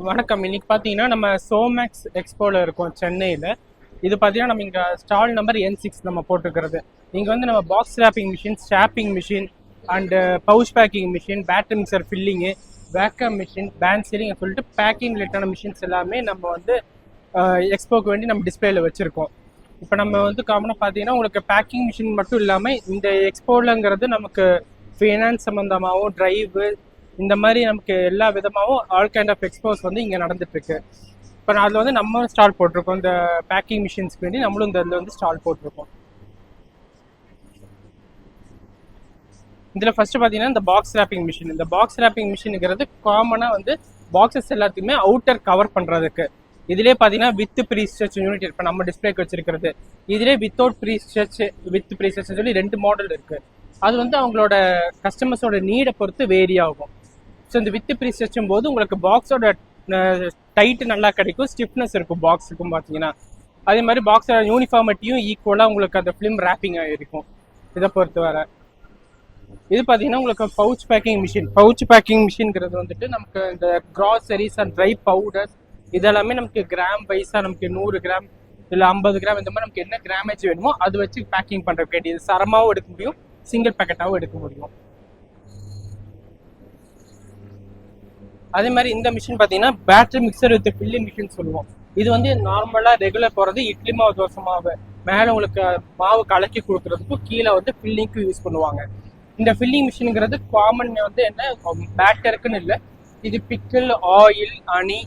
வணக்கம். இன்னைக்கு பார்த்தீங்கன்னா நம்ம சோமேக்ஸ் எக்ஸ்போல இருக்கோம் சென்னையில். இது பார்த்தீங்கன்னா நம்ம இங்கே ஸ்டால் நம்பர் N6 நம்ம போட்டுக்கிறது. இங்கே வந்து நம்ம box wrapping machine, stopping machine and pouch packing machine, battery mixer filling, vacuum machine, band sealing சொல்லிட்டு பேக்கிங் ரிலேட்டான மிஷின்ஸ் எல்லாமே நம்ம வந்து எக்ஸ்போக்கு வேண்டி நம்ம டிஸ்பிளேல வச்சுருக்கோம். இப்போ நம்ம வந்து காமனாக பார்த்தீங்கன்னா உங்களுக்கு பேக்கிங் மிஷின் மட்டும் இல்லாமல் இந்த எக்ஸ்போலங்கிறது நமக்கு ஃபினான்ஸ் சம்மந்தமாகவும் ட்ரைவு இந்த மாதிரி நமக்கு எல்லா விதமாகவும் ஆல் கைண்ட் ஆஃப் எக்ஸ்போஸ் வந்து இங்கே நடந்துட்டுருக்கு. இப்போ அதில் வந்து நம்ம ஸ்டால் போட்டிருக்கோம். இந்த பேக்கிங் மிஷின்ஸ்க்கு வேண்டி நம்மளும் இந்த இதில் வந்து ஸ்டால் போட்டிருக்கோம். இதில் ஃபஸ்ட்டு பார்த்தீங்கன்னா இந்த பாக்ஸ் ரேப்பிங் மிஷின். இந்த பாக்ஸ் ரேப்பிங் மிஷினுங்கிறது காமனாக வந்து பாக்ஸஸ் எல்லாத்தையுமே அவுட்டர் கவர் பண்ணுறதுக்கு. இதிலே பார்த்தீங்கன்னா வித் ப்ரீ ஸ்ட்ரெச் யூனிட் இப்போ நம்ம டிஸ்பிளேக்கு வச்சிருக்கிறது. இதிலே without pre stretch, with pre stretch சொல்லி 2 மாடல் இருக்குது. அது வந்து அவங்களோட கஸ்டமர்ஸோட நீடை பொறுத்து வேரி ஆகும். ஸோ இந்த வித் ப்ரீ ஸ்ட்ரெச்சும் போது உங்களுக்கு பாக்ஸோட டைட்டு நல்லா கிடைக்கும், ஸ்டிஃப்னஸ் இருக்கும் பாக்ஸுக்கும் பார்த்தீங்கன்னா. அதே மாதிரி பாக்ஸோட யூனிஃபார்மிட்டியும் ஈக்குவலாக உங்களுக்கு அந்த ஃபிலிம் ரேப்பிங்காக இருக்கும். இதை பொறுத்து வர இது பார்த்தீங்கன்னா உங்களுக்கு pouch packing machine. Pouch packing மிஷின்ங்கிறது வந்துட்டு நமக்கு இந்த கிராசரிஸ் அண்ட் ட்ரை பவுடர்ஸ் இதெல்லாமே நமக்கு கிராம் வைஸாக நமக்கு 100 கிராம் இல்லை 50 கிராம் இந்த மாதிரி நமக்கு என்ன கிராமேஜ் வேணுமோ அது வச்சு பேக்கிங் பண்ணுற கேட்டு இது சரமாகவும் எடுக்க முடியும், சிங்கிள் பேக்கெட்டாகவும் எடுக்க முடியும். அதே மாதிரி இந்த மிஷின் பார்த்தீங்கன்னா battery mixer with filling machine சொல்லுவோம். இது வந்து நார்மலாக ரெகுலர் போகிறது இட்லி மாவு, தோசை மாவு மேலே உங்களுக்கு மாவு கலக்கி கொடுக்குறதுக்கும் கீழே வந்து ஃபில்லிங்க்கு யூஸ் பண்ணுவாங்க. இந்த ஃபில்லிங் மிஷினுங்கிறது காமன் வந்து என்ன பேட்டருக்குன்னு இல்லை, இது பிக்கிள், ஆயில், ஹனி,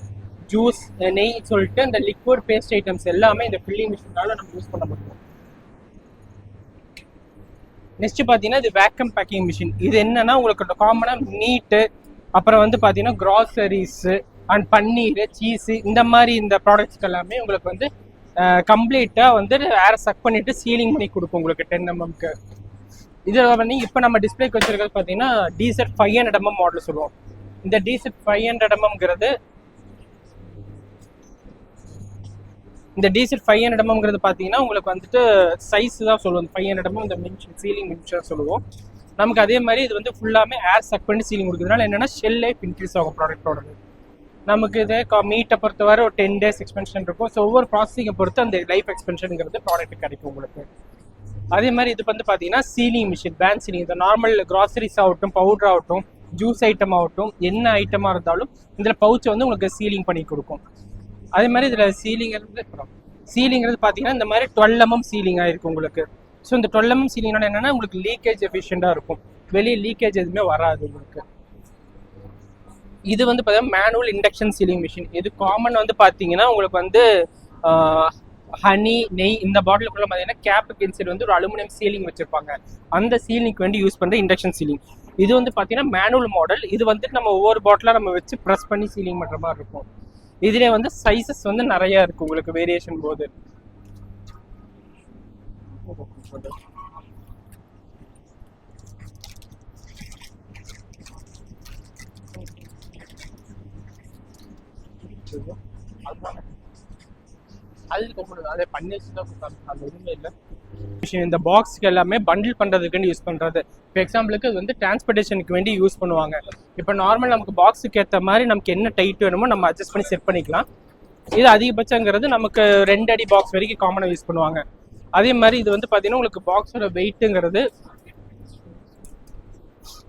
ஜூஸ், நெய் சொல்லிட்டு இந்த லிக்விட் பேஸ்ட் ஐட்டம்ஸ் எல்லாமே இந்த ஃபில்லிங் மிஷினால நம்ம யூஸ் பண்ண முடியும். நெக்ஸ்ட் பார்த்தீங்கன்னா இது வேக்கம் பேக்கிங் மிஷின். இது என்னன்னா உங்களுக்கு காமனாக மீட்டு, அப்புறம் வந்து பார்த்தீங்கன்னா கிராசரிஸு அண்ட் பன்னீர், சீஸு இந்த மாதிரி இந்த ப்ராடக்ட்ஸ்க்கு எல்லாமே உங்களுக்கு வந்து கம்ப்ளீட்டாக வந்து ஏரை சக் பண்ணிவிட்டு சீலிங் பண்ணி கொடுக்கும் உங்களுக்கு 10 mmக்கு. இதில் வந்து இப்போ நம்ம டிஸ்பிளேக்கு வச்சுருக்கிறது பார்த்தீங்கன்னா DZ 500 mm மாடல் சொல்லுவோம். இந்த DZ 500 mmங்கிறது பார்த்தீங்கன்னா உங்களுக்கு வந்துட்டு சைஸ் தான் சொல்லுவோம். 500 mm இந்த மின்ஷன் சீலிங் மின்ஷன் சொல்லுவோம். நமக்கு அதே மாதிரி இது வந்து ஃபுல்லாமே ஏர் சக் பண்ணி சீலிங் கொடுக்குறதுனால என்னென்னா ஷெல் லைஃப் இன்க்ரீஸ் ஆகும் ப்ராடக்டோடது. நமக்கு இதே மீட்டை பொறுத்தவரை ஒரு 10 days எக்ஸ்பென்ஷன் இருக்கும். ஸோ ஒவ்வொரு ப்ராசஸிங்கை பொறுத்து அந்த லைஃப் எக்ஸ்பென்ஷனுங்கிறது ப்ராடக்ட் கிடைக்கும் உங்களுக்கு. அதே மாதிரி இது வந்து பார்த்தீங்கன்னா சீலிங் மிஷின், பேண்ட் சீலிங். இந்த நார்மல் கிராசரிஸ் ஆகட்டும், பவுடர் ஆகட்டும், ஜூஸ் ஐட்டம் ஆகட்டும், என்ன ஐட்டமாக இருந்தாலும் இதில் பவுச்சை வந்து உங்களுக்கு சீலிங் பண்ணி கொடுக்கும். அதே மாதிரி இதில் சீலிங்கிறது பார்த்தீங்கன்னா இந்த மாதிரி 12 mm சீலிங் ஆகிருக்கும் உங்களுக்கு. ஸோ இந்த 12 mm சீலிங்னால என்னென்னா உங்களுக்கு லீக்கேஜ் எஃபிஷியண்டாக இருக்கும், வெளியே லீக்கேஜ் எதுவுமே வராது உங்களுக்கு. இது வந்து பார்த்தீங்கன்னா மேனுவல் இண்டக்ஷன் சீலிங் மிஷின். இது காமன் வந்து பார்த்தீங்கன்னா உங்களுக்கு வந்து ஹனி, நெய் இந்த பாட்டிலுக்குள்ள பார்த்தீங்கன்னா கேப்புக்கு இன்சைட் வந்து ஒரு அலுமினியம் சீலிங் வச்சிருப்பாங்க. அந்த சீலிங்க்கு வேண்டி யூஸ் பண்ணுற இண்டக்ஷன் சீலிங். இது வந்து பார்த்தீங்கன்னா மேனுவல் மாடல். இது வந்து நம்ம ஒவ்வொரு பாட்டிலாக நம்ம வச்சு ப்ரெஸ் பண்ணி சீலிங் பண்ணுற மாதிரி இருக்கும். இதிலே வந்து சைஸஸ் வந்து நிறையா இருக்குது உங்களுக்கு வேரியேஷன் போது. இந்த பாக்ஸ்க்கு எல்லாமே பண்டில் பண்ணுறதுக்கு யூஸ் பண்ணுறது. இப்போ எக்ஸாம்பிளுக்கு இது வந்து டிரான்ஸ்போர்ட்டேஷனுக்கு வேண்டி யூஸ் பண்ணுவாங்க. இப்போ நார்மல் நமக்கு பாக்ஸுக்கு ஏற்ற மாதிரி நமக்கு என்ன டைட் வேணுமோ நம்ம அட்ஜஸ்ட் பண்ணி செட் பண்ணிக்கலாம். இது அதிகபட்சங்கிறது நமக்கு 2 அடி பாக்ஸ் வரைக்கும் காமனாக யூஸ் பண்ணுவாங்க. அதே மாதிரி இது வந்து பார்த்தீங்கன்னா உங்களுக்கு பாக்ஸோட வெயிட்டுங்கிறது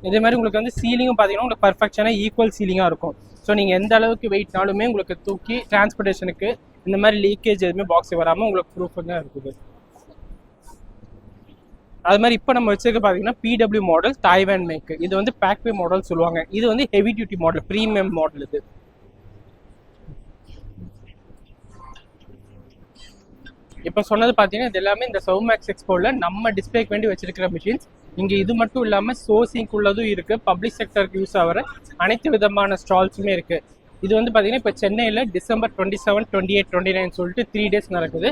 இதே மாதிரி உங்களுக்கு வந்து சீலிங்கும் பார்த்தீங்கன்னா உங்களுக்கு பர்ஃபெக்ஷனாக ஈக்குவல் சீலிங்காக இருக்கும். ஸோ நீங்கள் எந்த அளவுக்கு வெயிட்னாலுமே உங்களுக்கு தூக்கி டிரான்ஸ்போர்ட்டேஷனுக்கு இந்த மாதிரி லீக்கேஜ் எதுவுமே பாக்ஸ் வராமல் உங்களுக்கு ப்ரூஃப் தான் இருக்குது. அது மாதிரி இப்போ நம்ம வச்சுருக்க பார்த்தீங்கன்னா PW மாடல், தாய்வான் மேக்கு. இது வந்து பேக்வே மாடல் சொல்லுவாங்க. இது வந்து heavy duty model, premium model. இது இப்போ சொன்னது பார்த்தீங்கன்னா இது எல்லாமே இந்த சோமேக்ஸ் எக்ஸ்போவில் நம்ம டிஸ்பிளேக்கு வேண்டி வச்சிருக்கிற மிஷின்ஸ். இங்கே இது மட்டும் இல்லாமல் சோர்சிங்க்கு உள்ளதும் இருக்குது, பப்ளிக் செக்டருக்கு யூஸ் ஆகிற அனைத்து விதமான ஸ்டால்ஸுமே இருக்குது. இது வந்து பார்த்தீங்கன்னா இப்போ சென்னையில் December 27, 28, 29 சொல்லிட்டு 3 days நடக்குது.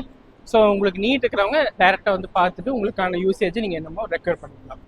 ஸோ உங்களுக்கு நீட் இருக்கிறவங்க டைரெக்டாக வந்து பார்த்துட்டு உங்களுக்கான யூசேஜ் நீங்கள் என்னமோ ரெக்கவர் பண்ணிக்கலாம்.